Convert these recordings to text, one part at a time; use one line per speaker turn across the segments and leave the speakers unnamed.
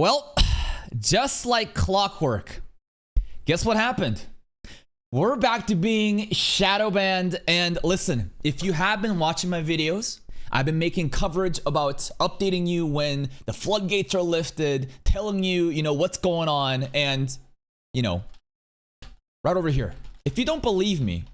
Well, just like clockwork, guess what happened? We're back to being shadow banned. And listen, if you have been watching my videos, I've been making coverage about updating you when the floodgates are lifted, telling you, what's going on. And, right over here. If you don't believe me,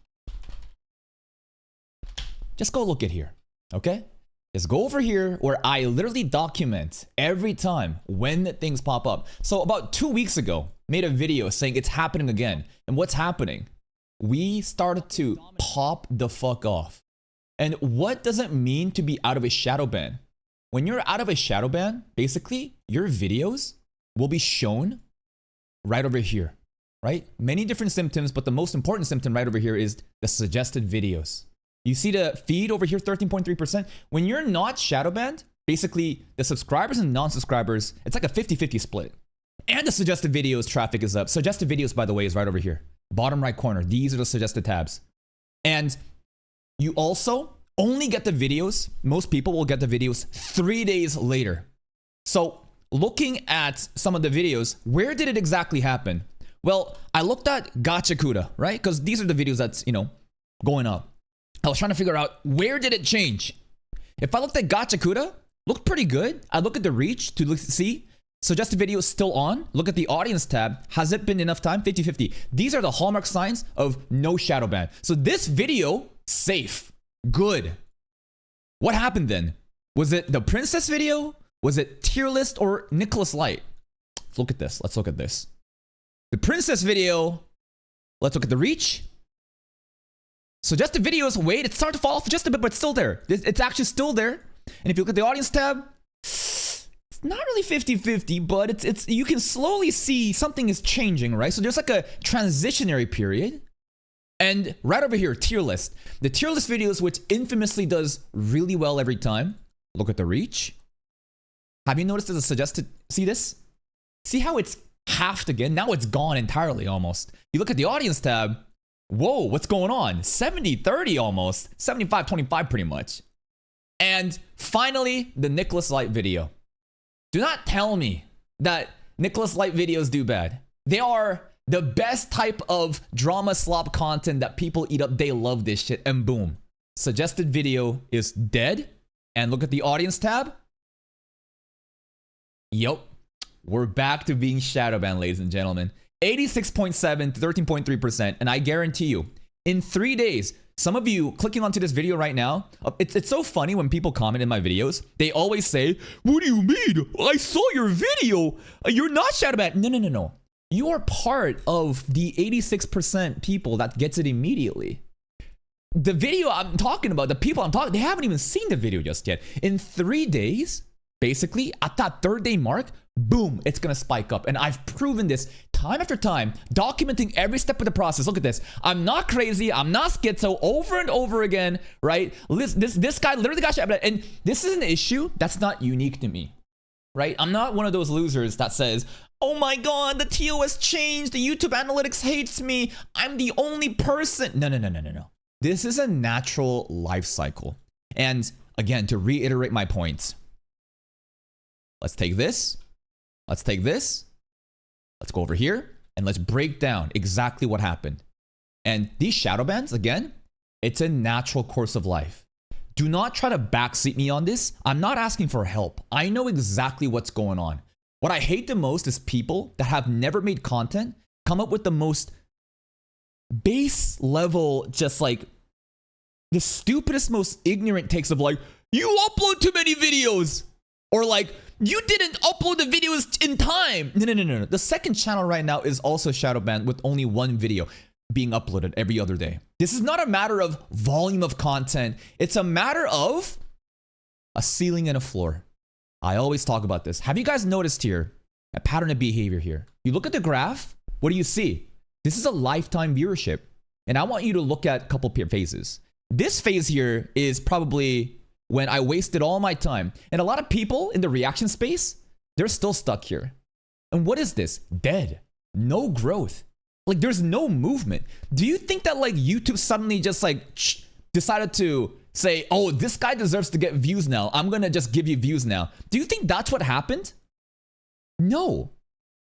just go look at here, okay? Just go over here where I literally document every time when things pop up. So about 2 weeks ago, made a video saying it's happening again. And what's happening? We started to pop the fuck off. And what does it mean to be out of a shadow ban? When you're out of a shadow ban, basically your videos will be shown right over here, right? Many different symptoms, but the most important symptom right over here is the suggested videos. You see the feed over here, 13.3%. When you're not shadow banned, basically the subscribers and non-subscribers, it's like a 50-50 split. And the suggested videos traffic is up. Suggested videos, by the way, is right over here. Bottom right corner. These are the suggested tabs. And you also only get the videos. Most people will get the videos 3 days later. So looking at some of the videos, where did it exactly happen? Well, I looked at Gachakuda, right? Because these are the videos that's, going up. I was trying to figure out where did it change. If I looked at Gachakuda, looked pretty good. I look at the reach to see. Suggested video is still on. Look at the audience tab. Has it been enough time? 50-50. These are the hallmark signs of no shadow ban. So this video, safe. Good. What happened then? Was it the princess video? Was it tier list or Nicholas Light? Let's look at this. Let's look at this. The princess video. Let's look at the reach. Suggested videos, wait, it started to fall off just a bit, but it's still there. It's actually still there. And if you look at the audience tab, it's not really 50-50, but it's you can slowly see something is changing, right? So there's like a transitionary period. And right over here, tier list. The tier list videos, which infamously does really well every time. Look at the reach. Have you noticed there's a suggested, see this? See how it's halved again? Now it's gone entirely almost. You look at the audience tab, whoa, what's going on? 70-30 almost. 75-25 pretty much. And finally, the Nicholas Light video. Do not tell me that Nicholas Light videos do bad. They are the best type of drama slop content that people eat up. They love this shit. And boom, suggested video is dead. And look at the audience tab. Yup. We're back to being shadow banned, ladies and gentlemen. 86.7 to 13.3%. And I guarantee you, in 3 days, some of you clicking onto this video right now, it's so funny when people comment in my videos. They always say, what do you mean? I saw your video. You're not shadow banned. No. You are part of the 86% people that gets it immediately. The video I'm talking about, the people I'm talking, they haven't even seen the video just yet. In 3 days, basically, at that 3rd day mark, boom, it's gonna spike up. And I've proven this time after time, documenting every step of the process. Look at this. I'm not crazy. I'm not schizo, over and over again, right? This guy literally got shot. And this is an issue that's not unique to me, right? I'm not one of those losers that says, oh my God, the TOS changed. The YouTube analytics hates me. I'm the only person. No. This is a natural life cycle. And again, to reiterate my points, let's take this. Let's take this. Let's go over here and let's break down exactly what happened. And these shadow bans, again, it's a natural course of life. Do not try to backseat me on this. I'm not asking for help. I know exactly what's going on. What I hate the most is people that have never made content come up with the most base level, just like the stupidest, most ignorant takes of like, you upload too many videos. Or like, you didn't upload the videos in time. No. The second channel right now is also shadow banned with only one video being uploaded every other day. This is not a matter of volume of content. It's a matter of a ceiling and a floor. I always talk about this. Have you guys noticed here a pattern of behavior here? You look at the graph. What do you see? This is a lifetime viewership. And I want you to look at a couple phases. This phase here is probably when I wasted all my time. And a lot of people in the reaction space, they're still stuck here. And what is this? Dead. No growth. Like there's no movement. Do you think that like YouTube suddenly just like decided to say, oh, this guy deserves to get views now. I'm gonna just give you views now. Do you think that's what happened? No.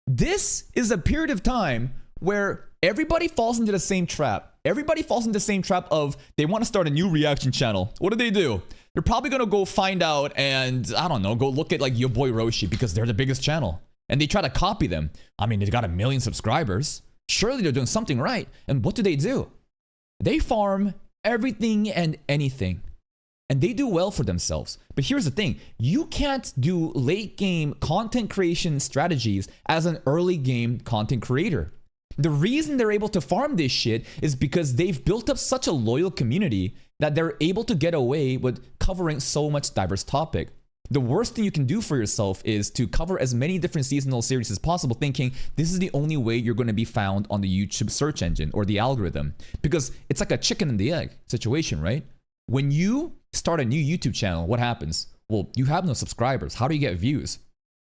This is a period of time where everybody falls into the same trap. Everybody falls into the same trap of they want to start a new reaction channel. What do? They're probably going to go find out and, I don't know, go look at like your boy Roshi because they're the biggest channel. And they try to copy them. I mean, they got 1 million subscribers. Surely they're doing something right. And what do? They farm everything and anything. And they do well for themselves. But here's the thing. You can't do late game content creation strategies as an early game content creator. The reason they're able to farm this shit is because they've built up such a loyal community that they're able to get away with covering so much diverse topic. The worst thing you can do for yourself is to cover as many different seasonal series as possible, thinking this is the only way you're going to be found on the YouTube search engine or the algorithm. Because it's like a chicken and the egg situation, right? When you start a new YouTube channel, what happens? Well, you have no subscribers. How do you get views?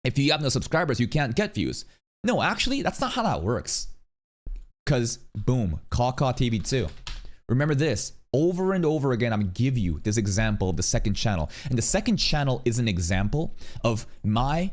If you have no subscribers, you can't get views. No, actually, that's not how that works. Because, boom, Kaka TV 2. Remember this. Over and over again, I'm gonna give you this example of the second channel. And the second channel is an example of my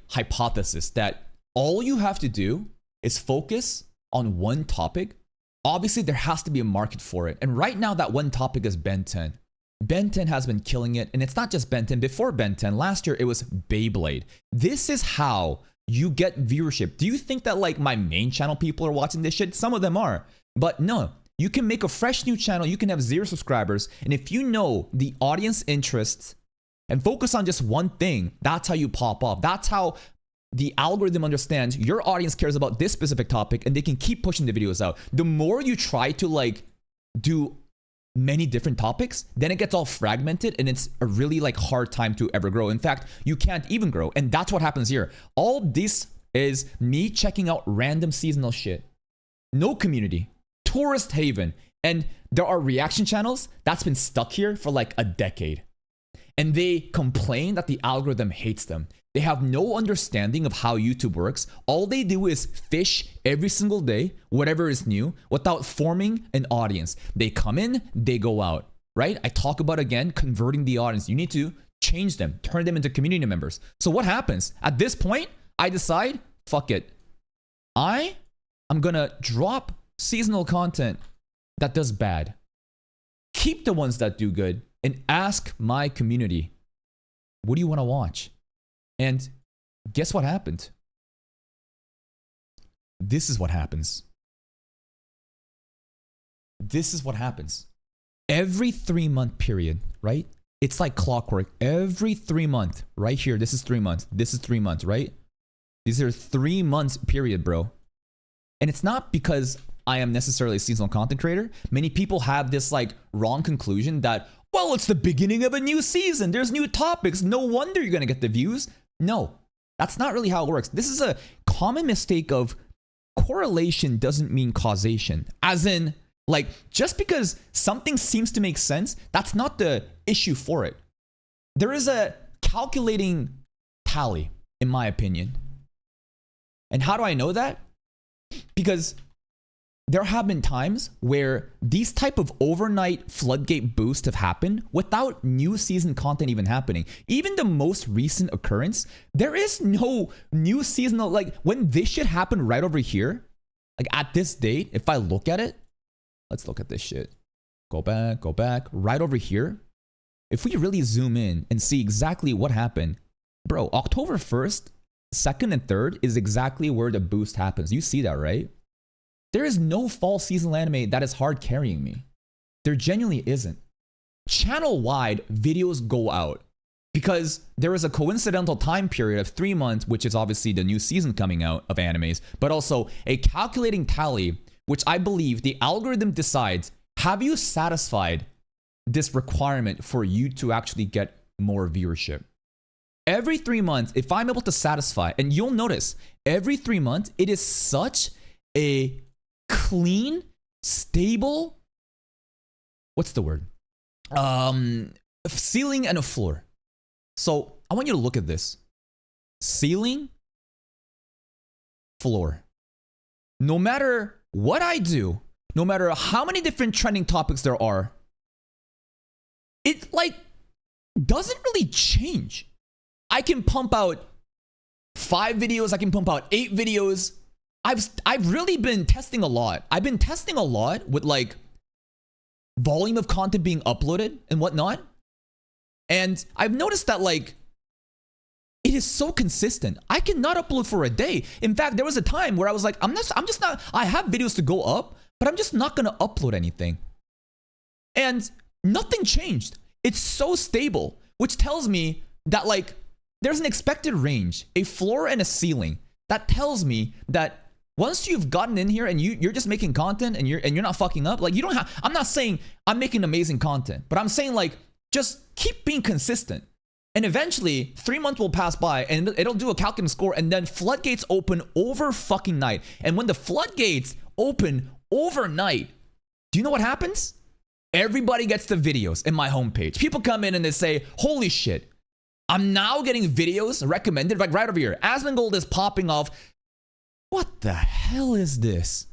hypothesis that all you have to do is focus on one topic. Obviously, there has to be a market for it. And right now, that one topic is Ben 10. Ben 10 has been killing it. And it's not just Ben 10. Before Ben 10, last year, it was Beyblade. This is how you get viewership. Do you think that my main channel people are watching this shit? Some of them are. But no. You can make a fresh new channel. You can have 0 subscribers. And if you know the audience interests and focus on just one thing, that's how you pop off. That's how the algorithm understands your audience cares about this specific topic and they can keep pushing the videos out. The more you try to do many different topics, then it gets all fragmented and it's a really hard time to ever grow. In fact, you can't even grow. And that's what happens here. All this is me checking out random seasonal shit. No community. Tourist haven. And there are reaction channels that's been stuck here for a decade. And they complain that the algorithm hates them. They have no understanding of how YouTube works. All they do is fish every single day, whatever is new, without forming an audience. They come in, they go out, right? I talk about, again, converting the audience. You need to change them, turn them into community members. So what happens? At this point, I decide, fuck it. I'm gonna drop seasonal content that does bad. Keep the ones that do good and ask my community, what do you want to watch? And guess what happened? This is what happens. This is what happens. Every 3-month period, right? It's like clockwork. Every 3 months, right here, this is 3 months. This is 3 months, right? These are 3 months period, bro. And it's not because I am necessarily a seasonal content creator. Many people have this wrong conclusion that, well, it's the beginning of a new season. There's new topics. No wonder you're going to get the views. No, that's not really how it works. This is a common mistake of correlation doesn't mean causation. As in, just because something seems to make sense, that's not the issue for it. There is a calculating tally, in my opinion. And how do I know that? Because there have been times where these type of overnight floodgate boosts have happened without new season content even happening. Even the most recent occurrence, there is no new seasonal, when this shit happened right over here, at this date, if I look at it, let's look at this shit. Go back, right over here. If we really zoom in and see exactly what happened, bro, October 1st, 2nd and 3rd is exactly where the boost happens. You see that, right? There is no fall seasonal anime that is hard carrying me. There genuinely isn't. Channel-wide, videos go out because there is a coincidental time period of 3 months, which is obviously the new season coming out of animes, but also a calculating tally, which I believe the algorithm decides, have you satisfied this requirement for you to actually get more viewership? Every 3 months, if I'm able to satisfy, and you'll notice, every 3 months, it is such a clean, stable, what's the word? Ceiling and a floor. So I want you to look at this. Ceiling, floor. No matter what I do, no matter how many different trending topics there are, it doesn't really change. I can pump out 5 videos. I can pump out 8 videos. I've really been testing a lot. I've been testing a lot with like volume of content being uploaded and whatnot. And I've noticed that like it is so consistent. I cannot upload for a day. In fact, there was a time where I was like, I have videos to go up, but I'm just not gonna upload anything. And nothing changed. It's so stable, which tells me that like there's an expected range, a floor and a ceiling. That tells me that once you've gotten in here and you're just making content and you're not fucking up, like you don't have, I'm not saying I'm making amazing content, but I'm saying like just keep being consistent. And eventually 3 months will pass by and it'll do a calculating score, and then floodgates open over fucking night. And when the floodgates open overnight, do you know what happens? Everybody gets the videos in my homepage. People come in and they say, holy shit, I'm now getting videos recommended, like right over here. Asmongold is popping off. What the hell is this?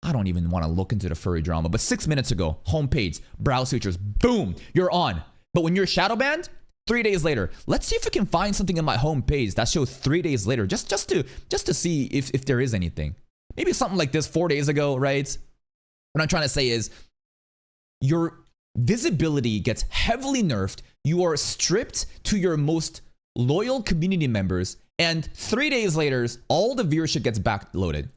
I don't even want to look into the furry drama, but 6 minutes ago, homepage, browse features, boom, you're on. But when you're shadow banned, 3 days later, let's see if we can find something in my homepage that shows 3 days later, just to see if there is anything. Maybe something like this 4 days ago, right? What I'm trying to say is your visibility gets heavily nerfed. You are stripped to your most loyal community members, and 3 days later, all the viewership gets backloaded.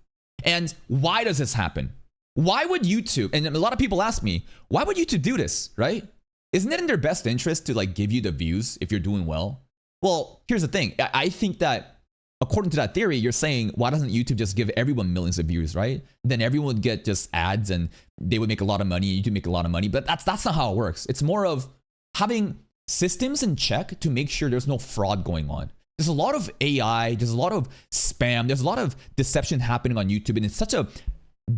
And why does this happen? Why would YouTube, and a lot of people ask me, why would YouTube do this, right? Isn't it in their best interest to like give you the views if you're doing well? Well, here's the thing. I think that according to that theory, you're saying, why doesn't YouTube just give everyone millions of views, right? Then everyone would get just ads and they would make a lot of money, YouTube make a lot of money, but that's not how it works. It's more of having systems in check to make sure there's no fraud going on. There's a lot of AI, there's a lot of spam, there's a lot of deception happening on YouTube, and it's such a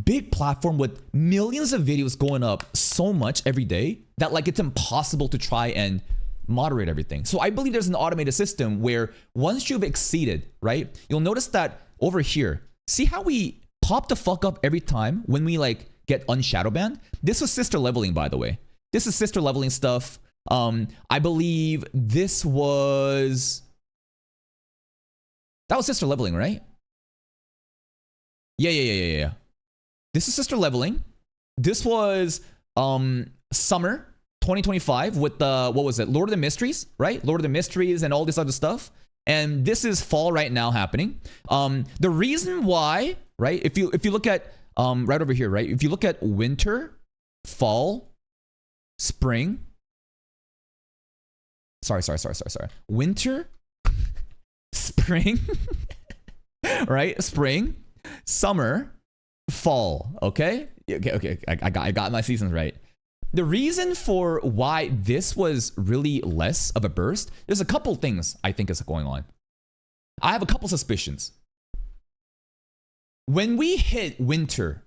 big platform with millions of videos going up so much every day that like it's impossible to try and moderate everything. So I believe there's an automated system where once you've exceeded, right, you'll notice that over here, see how we pop the fuck up every time when we like get unshadow banned? This was sister leveling, by the way. This is sister leveling stuff. I believe this was... That was sister leveling, right? Yeah. This is sister leveling. This was summer 2025 with the, what was it? Lord of the Mysteries, right? Lord of the Mysteries and all this other stuff. And this is fall right now happening. The reason why, right? If you look at right over here, right? If you look at winter, fall, spring. Sorry. Winter, spring, right? Spring, summer, fall. Okay. I got my seasons right. The reason for why this was really less of a burst, there's a couple things I think is going on. I have a couple suspicions. When we hit winter,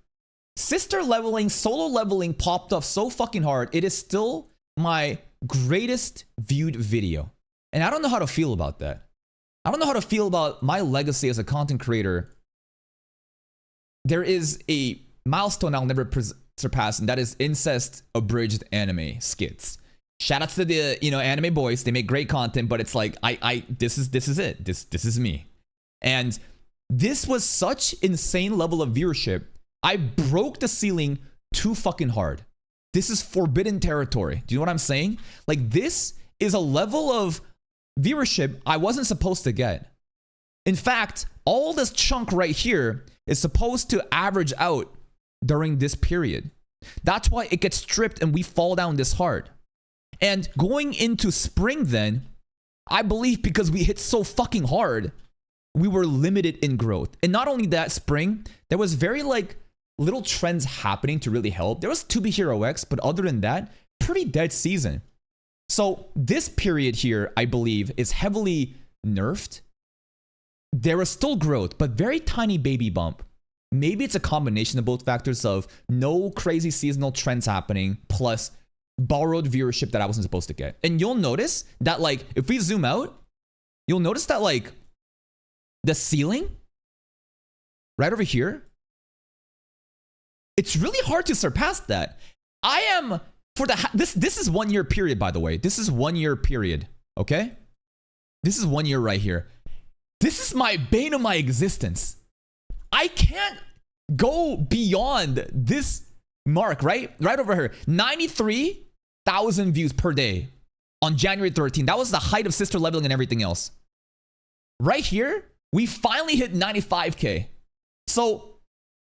sister leveling, solo leveling popped off so fucking hard. It is still my greatest viewed video. And I don't know how to feel about that. I don't know how to feel about my legacy as a content creator. There is a milestone I'll never surpass, and that is incest abridged anime skits. Shout out to the anime boys. They make great content, but it's like this is it. This is me. And this was such insane level of viewership. I broke the ceiling too fucking hard. This is forbidden territory. Do you know what I'm saying? Like, this is a level of viewership I wasn't supposed to get. In fact, all this chunk right here is supposed to average out during this period. That's why it gets stripped and we fall down this hard. And going into spring then, I believe because we hit so fucking hard, we were limited in growth. And not only that, spring, there was very like little trends happening to really help. There was 2B Hero X, but other than that, pretty dead season. So this period here, I believe, is heavily nerfed. There was still growth, but very tiny baby bump. Maybe it's a combination of both factors of no crazy seasonal trends happening plus borrowed viewership that I wasn't supposed to get. And you'll notice that like, if we zoom out, you'll notice that like the ceiling right over here, it's really hard to surpass that. I am for the, this is 1 year period, by the way. This is 1 year period. Okay. This is 1 year right here. This is my bane of my existence. I can't go beyond this mark, right? Right over here. 93,000 views per day on January 13th. That was the height of sister leveling and everything else. Right here, we finally hit 95K. So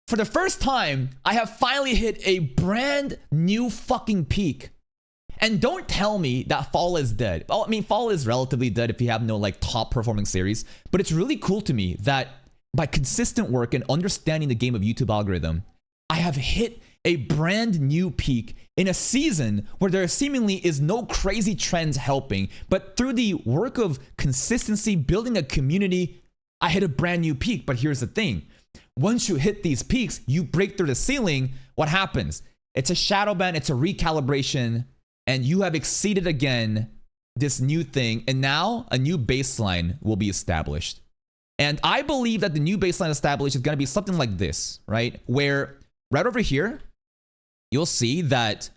for the first time, I have finally hit a brand new fucking peak. And don't tell me that Fall is dead. Well, I mean, Fall is relatively dead if you have no like top performing series. But it's really cool to me that by consistent work and understanding the game of YouTube algorithm, I have hit a brand new peak in a season where there seemingly is no crazy trends helping. But through the work of consistency, building a community, I hit a brand new peak. But here's the thing. Once you hit these peaks, you break through the ceiling, what happens? It's a shadow ban, it's a recalibration, and you have exceeded again this new thing, and now a new baseline will be established. And I believe that the new baseline established is gonna be something like this, right? Where right over here, you'll see that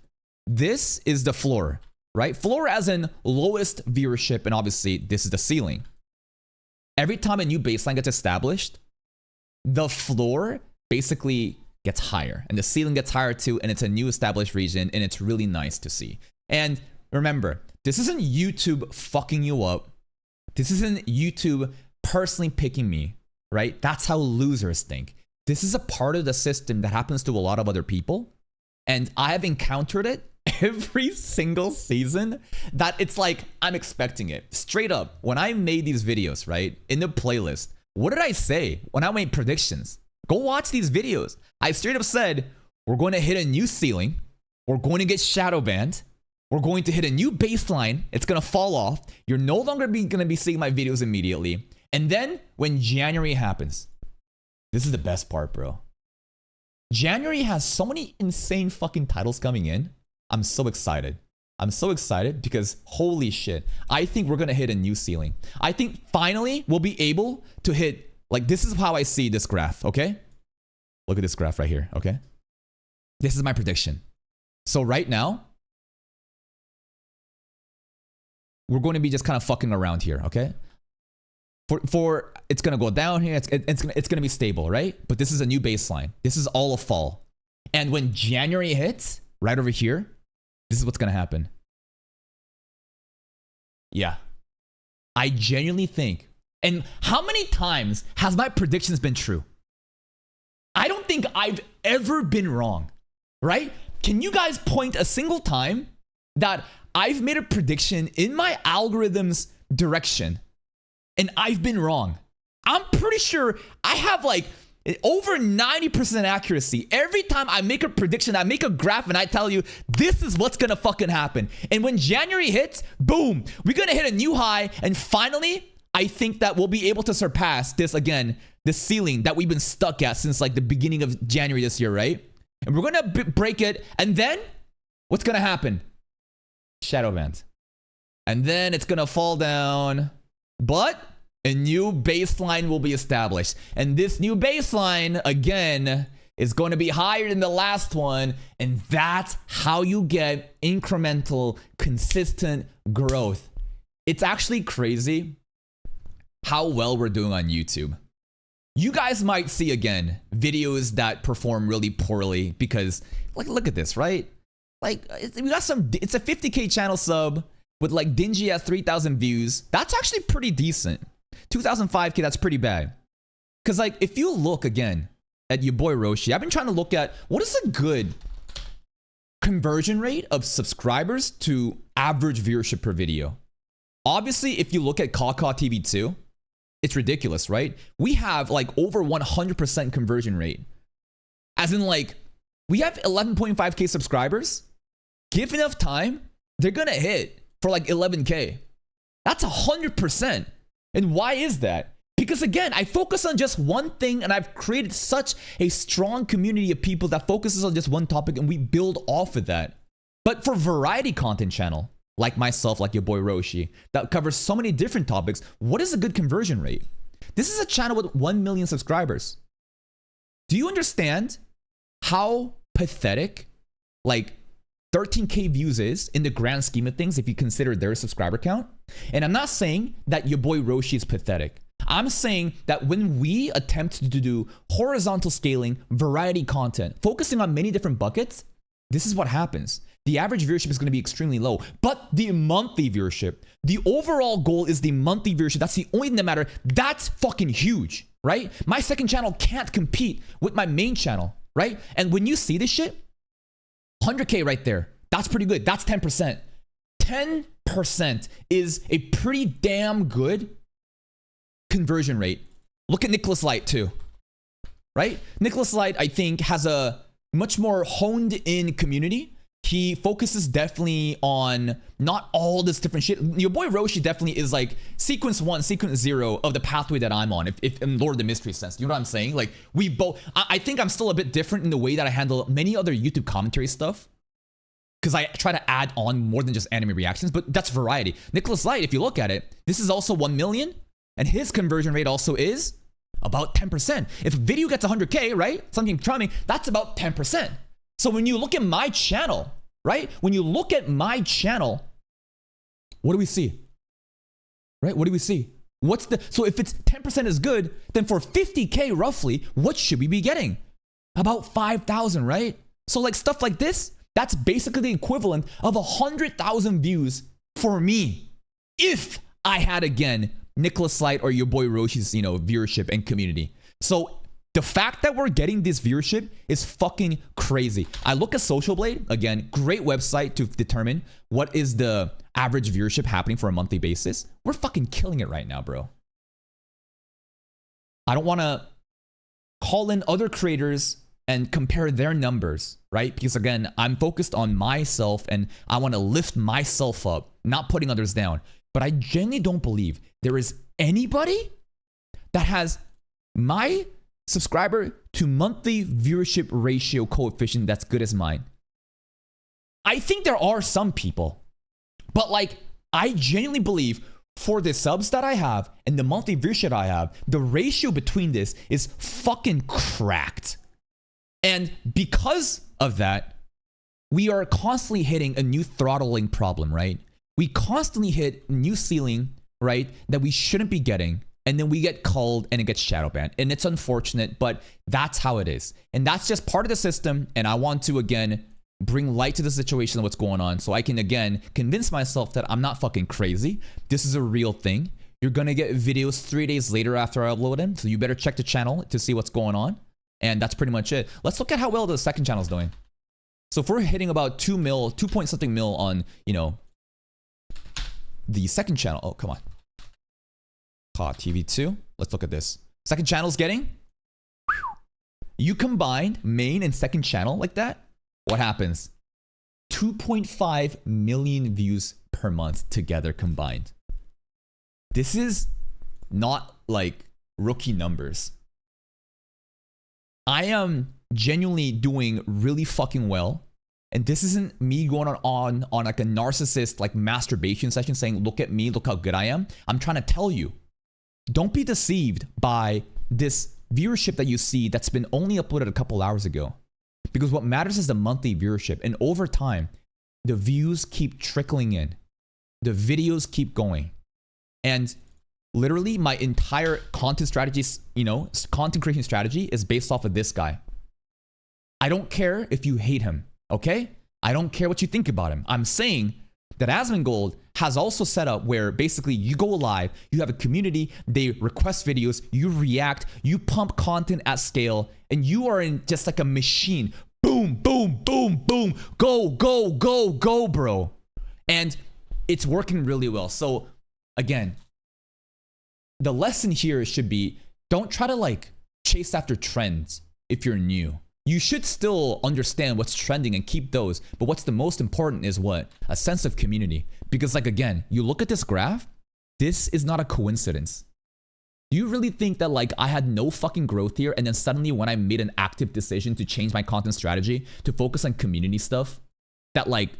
this is the floor, right? Floor as in lowest viewership, and obviously this is the ceiling. Every time a new baseline gets established, the floor basically gets higher and the ceiling gets higher too, and it's a new established region, and it's really nice to see. And remember, this isn't YouTube fucking you up. This isn't YouTube personally picking me, right? That's how losers think. This is a part of the system that happens to a lot of other people. And I have encountered it every single season that it's like, I'm expecting it. Straight up, when I made these videos, right, in the playlist, what did I say when I made predictions? Go watch these videos. I straight up said, we're going to hit a new ceiling. We're going to get shadow banned. We're going to hit a new baseline. It's going to fall off. You're no longer going to be seeing my videos immediately. And then when January happens, this is the best part, bro. January has so many insane fucking titles coming in. I'm so excited. I'm so excited because holy shit, I think we're going to hit a new ceiling. I think finally we'll be able to hit, like, this is how I see this graph, okay? Look at this graph right here, okay? This is my prediction. So right now, we're going to be just kind of fucking around here, okay? For it's going to go down here. It's going to be stable, right? But this is a new baseline. This is all a fall. And when January hits, right over here, this is what's going to happen. Yeah. I genuinely think, and how many times has my predictions been true? I don't think I've ever been wrong, right? Can you guys point a single time that I've made a prediction in my algorithm's direction and I've been wrong? I'm pretty sure I have like over 90% accuracy. Every time I make a prediction, I make a graph and I tell you, this is what's gonna fucking happen. And when January hits, boom, we're gonna hit a new high. And finally, I think that we'll be able to surpass this again, the ceiling that we've been stuck at since like the beginning of January this year, right? And we're gonna break it. And then what's gonna happen? Shadow band. And then it's gonna fall down, but a new baseline will be established. And this new baseline, again, is going to be higher than the last one. And that's how you get incremental, consistent growth. It's actually crazy how well we're doing on YouTube. You guys might see, again, videos that perform really poorly because, like, look at this, right? Like, we got it's a 50K channel sub with like dingy at 3,000 views. That's actually pretty decent. 2005K, that's pretty bad. Because like, if you look again at your boy Roshi, I've been trying to look at what is a good conversion rate of subscribers to average viewership per video. Obviously, if you look at Kaka TV 2, it's ridiculous, right? We have like over 100% conversion rate. As in like, we have 11.5K subscribers. Give enough time, they're gonna hit for like 11K. That's 100%. And why is that? Because again, I focus on just one thing and I've created such a strong community of people that focuses on just one topic and we build off of that. But for variety content channel, like myself, like your boy Roshi, that covers so many different topics, what is a good conversion rate? This is a channel with 1 million subscribers. Do you understand how pathetic like 13K views is in the grand scheme of things if you consider their subscriber count? And I'm not saying that your boy Roshi is pathetic. I'm saying that when we attempt to do horizontal scaling, variety content, focusing on many different buckets, this is what happens. The average viewership is going to be extremely low, but the monthly viewership, the overall goal is the monthly viewership. That's the only thing that matters. That's fucking huge, right? My second channel can't compete with my main channel, right? And when you see this shit, 100K right there, that's pretty good. That's 10%. 10% is a pretty damn good conversion rate. Look at Nicholas Light too, right? Nicholas Light, I think, has a much more honed in community. He focuses definitely on not all this different shit. Your boy Roshi definitely is like sequence 1, sequence 0 of the pathway that I'm on, if in Lord of the Mystery sense. You know what I'm saying? Like we both, I think I'm still a bit different in the way that I handle many other YouTube commentary stuff, because I try to add on more than just anime reactions, but that's variety. Nicholas Light, if you look at it, this is also 1 million, and his conversion rate also is about 10%. If a video gets 100K, right? Something charming, that's about 10%. So when you look at my channel, right? When you look at my channel, what do we see? Right? What do we see? So if it's 10% is good, then for 50K roughly, what should we be getting? About 5,000, right? So like stuff like this, that's basically the equivalent of 100,000 views for me. If I had, again, Nicholas Light or your boy Roshi's, viewership and community. So the fact that we're getting this viewership is fucking crazy. I look at Social Blade, again, great website to determine what is the average viewership happening for a monthly basis. We're fucking killing it right now, bro. I don't want to call in other creators and compare their numbers, right? Because again, I'm focused on myself and I want to lift myself up, not putting others down. But I genuinely don't believe there is anybody that has my subscriber to monthly viewership ratio coefficient that's good as mine. I think there are some people, but like I genuinely believe for the subs that I have and the monthly viewership I have, the ratio between this is fucking cracked. And because of that, we are constantly hitting a new throttling problem, right? We constantly hit new ceiling, right, that we shouldn't be getting. And then we get culled and it gets shadow banned. And it's unfortunate, but that's how it is. And that's just part of the system. And I want to, again, bring light to the situation of what's going on so I can, again, convince myself that I'm not fucking crazy. This is a real thing. You're going to get videos 3 days later after I upload them. So you better check the channel to see what's going on. And that's pretty much it. Let's look at how well the second channel is doing. So if we're hitting about 2 point something mil on, the second channel. Oh, come on. TV2. Let's look at this. Second channel's getting. You combine main and second channel like that. What happens? 2.5 million views per month together combined. This is not like rookie numbers. I am genuinely doing really fucking well. And this isn't me going on like a narcissist like masturbation session saying, look at me, look how good I am. I'm trying to tell you, don't be deceived by this viewership that you see that's been only uploaded a couple hours ago. Because what matters is the monthly viewership. And over time, the views keep trickling in. The videos keep going. And literally my entire content strategy, content creation strategy is based off of this guy. I don't care if you hate him, okay? I don't care what you think about him. I'm saying that Asmongold has also set up where basically you go live, you have a community, they request videos, you react, you pump content at scale, and you are in just like a machine. Boom, boom, boom, boom. Go, go, go, go, bro. And it's working really well. So again, the lesson here should be, don't try to like chase after trends if you're new. You should still understand what's trending and keep those. But what's the most important is what? A sense of community. Because like, again, you look at this graph, this is not a coincidence. Do you really think that like I had no fucking growth here and then suddenly when I made an active decision to change my content strategy to focus on community stuff, that like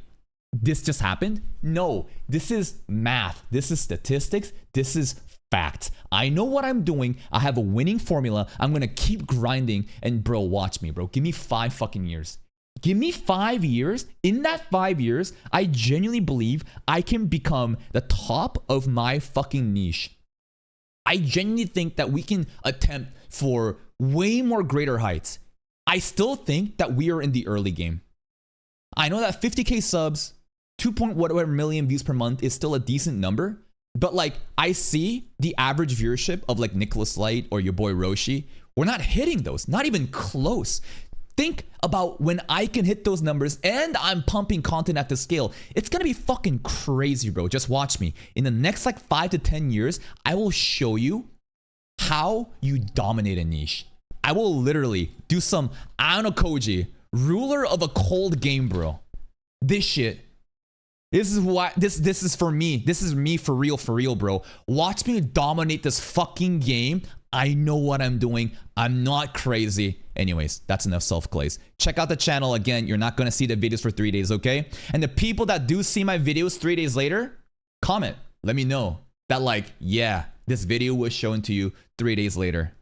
this just happened? No, this is math. This is statistics. This is fact. I know what I'm doing. I have a winning formula. I'm going to keep grinding. And bro, watch me, bro. Give me 5 fucking years. Give me 5 years. In that 5 years, I genuinely believe I can become the top of my fucking niche. I genuinely think that we can attempt for way more greater heights. I still think that we are in the early game. I know that 50K subs, 2 point whatever million views per month is still a decent number. But like, I see the average viewership of like Nicholas Light or your boy Roshi. We're not hitting those, not even close. Think about when I can hit those numbers and I'm pumping content at this scale. It's gonna be fucking crazy, bro. Just watch me. In the next like 5 to 10 years, I will show you how you dominate a niche. I will literally do some, I don't know, Koji, ruler of a cold game, bro. This shit. This is why, this is for me. This is me for real, bro. Watch me dominate this fucking game. I know what I'm doing. I'm not crazy. Anyways, that's enough self-glaze. Check out the channel again. You're not gonna see the videos for 3 days, okay? And the people that do see my videos 3 days later, comment. Let me know that like, yeah, this video was shown to you 3 days later.